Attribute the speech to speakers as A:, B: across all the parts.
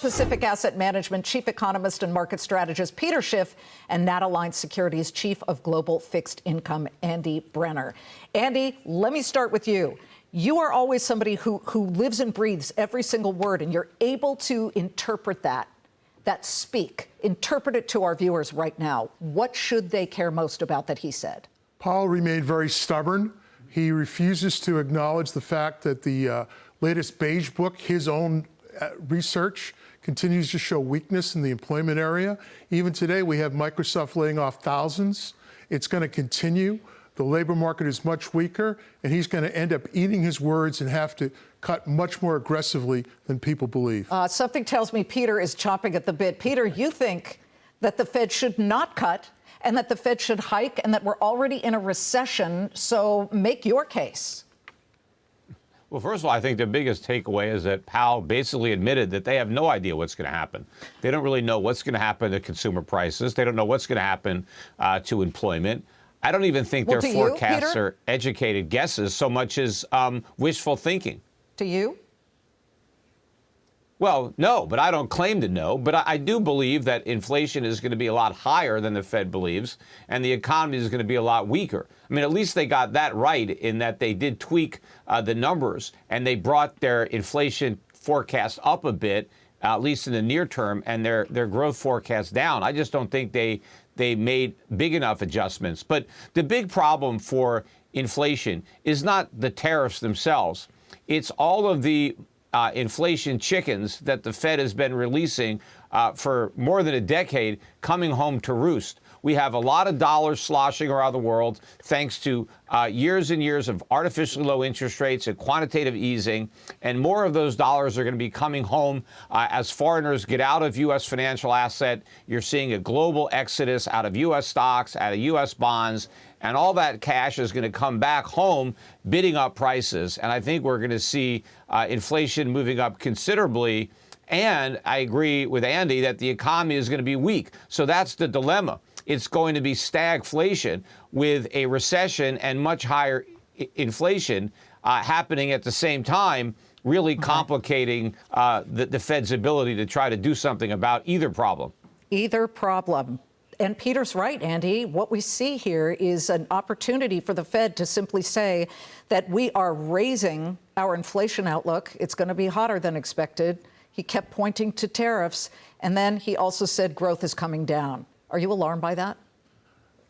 A: Pacific Asset Management chief economist and market strategist Peter Schiff, and Natalign Securities chief of global fixed income Andy Brenner. Andy, let me start with you. You are always somebody who lives and breathes every single word, and you're able to interpret that speak. Interpret it to our viewers right now. What should they care most about that he said?
B: Powell remained very stubborn. He refuses to acknowledge the fact that the latest beige book, his own research, continues to show weakness in the employment area. Even today, we have Microsoft laying off thousands. It's going to continue. The labor market is much weaker, and he's going to end up eating his words and have to cut much more aggressively than people believe.
A: Something tells me Peter is chomping at the bit. Peter, you think that the Fed should not cut and that the Fed should hike and that we're already in a recession, so make your case.
C: Well, first of all, I think the biggest takeaway is that Powell basically admitted that they have no idea what's going to happen. They don't really know what's going to happen to consumer prices. They don't know what's going to happen to employment. I don't even think their forecasts are educated guesses so much as wishful thinking.
A: To you?
C: Well, no, but I don't claim to know. But I do believe that inflation is going to be a lot higher than the Fed believes, and the economy is going to be a lot weaker. I mean, at least they got that right in that they did tweak the numbers, and they brought their inflation forecast up a bit, at least in the near term, and their growth forecast down. I just don't think they made big enough adjustments. But the big problem for inflation is not the tariffs themselves. It's all of the inflation chickens that the Fed has been releasing for more than a decade coming home to roost. We have a lot of dollars sloshing around the world thanks to years and years of artificially low interest rates and quantitative easing. And more of those dollars are going to be coming home as foreigners get out of U.S. financial asset. You're seeing a global exodus out of U.S. stocks, out of U.S. bonds. And all that cash is going to come back home, bidding up prices. And I think we're going to see inflation moving up considerably. And I agree with Andy that the economy is going to be weak. So that's the dilemma. It's going to be stagflation with a recession and much higher inflation happening at the same time, really complicating the Fed's ability to try to do something about either problem.
A: Either problem. And Peter's right, Andy. What we see here is an opportunity for the Fed to simply say that we are raising our inflation outlook. It's going to be hotter than expected. He kept pointing to tariffs, and then he also said growth is coming down. Are you alarmed by that?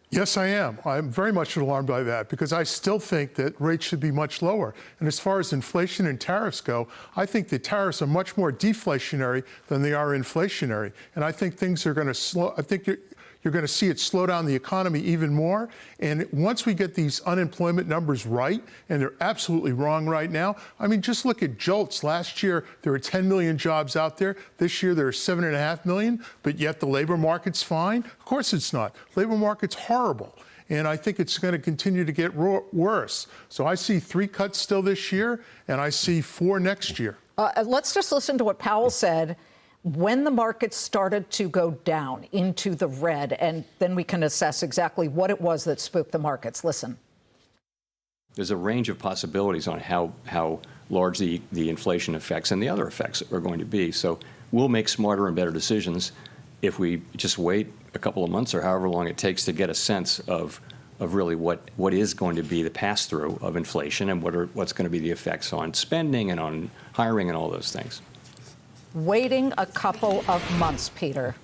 B: Yes, I am. I'm very much alarmed by that because I still think that rates should be much lower. And as far as inflation and tariffs go, I think the tariffs are much more deflationary than they are inflationary. And I think things are going to slow. I think you're going to see it slow down the economy even more. And once we get these unemployment numbers right, and they're absolutely wrong right now, I mean, just look at JOLTS. Last year, there were 10 million jobs out there. This year, there are 7.5 million, but yet the labor market's fine. Of course it's not. Labor market's horrible. And I think it's going to continue to get worse. So I see 3 cuts still this year, and I see 4 next year.
A: Let's just listen to what Powell said when the markets started to go down into the red, and then we can assess exactly what it was that spooked the markets. Listen.
D: There's a range of possibilities on how large the inflation effects and the other effects are going to be. So we'll make smarter and better decisions if we just wait a couple of months or however long it takes to get a sense of really what is going to be the pass-through of inflation and what's going to be the effects on spending and on hiring and all those things.
A: Waiting a couple of months, Peter.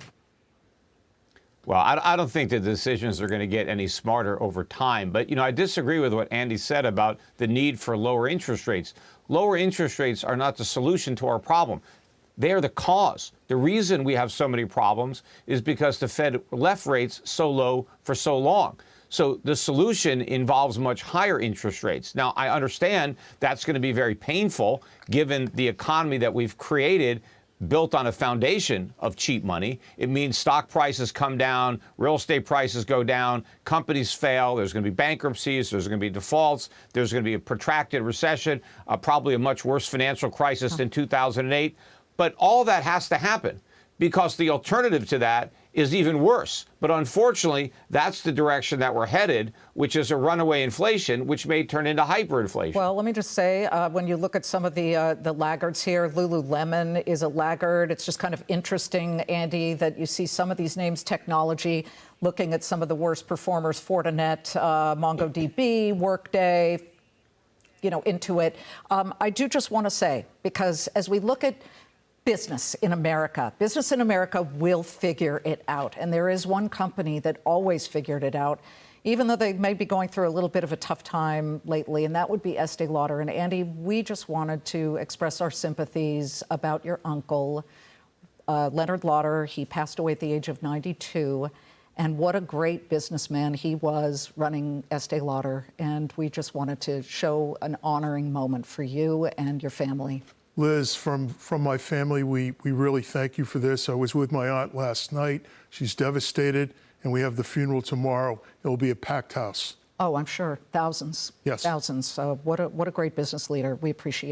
C: Well, I don't think the decisions are going to get any smarter over time. But, you know, I disagree with what Andy said about the need for lower interest rates. Lower interest rates are not the solution to our problem. They are the cause. The reason we have so many problems is because the Fed left rates so low for so long. So the solution involves much higher interest rates. Now, I understand that's going to be very painful given the economy that we've created built on a foundation of cheap money. It means stock prices come down, real estate prices go down, companies fail, there's going to be bankruptcies, there's going to be defaults, there's going to be a protracted recession, probably a much worse financial crisis than 2008. But all that has to happen because the alternative to that is even worse. But unfortunately, that's the direction that we're headed, which is a runaway inflation, which may turn into hyperinflation.
A: Well, let me just say, when you look at some of the laggards here, Lululemon is a laggard. It's just kind of interesting, Andy, that you see some of these names, technology, looking at some of the worst performers, Fortinet, MongoDB, Workday, Intuit. I do just want to say, because as we look at business in America will figure it out. And there is one company that always figured it out, even though they may be going through a little bit of a tough time lately, and that would be Estee Lauder. And Andy, we just wanted to express our sympathies about your uncle, Leonard Lauder. He passed away at the age of 92. And what a great businessman he was running Estee Lauder. And we just wanted to show an honoring moment for you and your family.
B: Liz, from my family, we really thank you for this. I was with my aunt last night. She's devastated, and we have the funeral tomorrow. It will be a packed house.
A: Oh, I'm sure. Thousands.
B: Yes.
A: Thousands. What a great business leader. We appreciate it.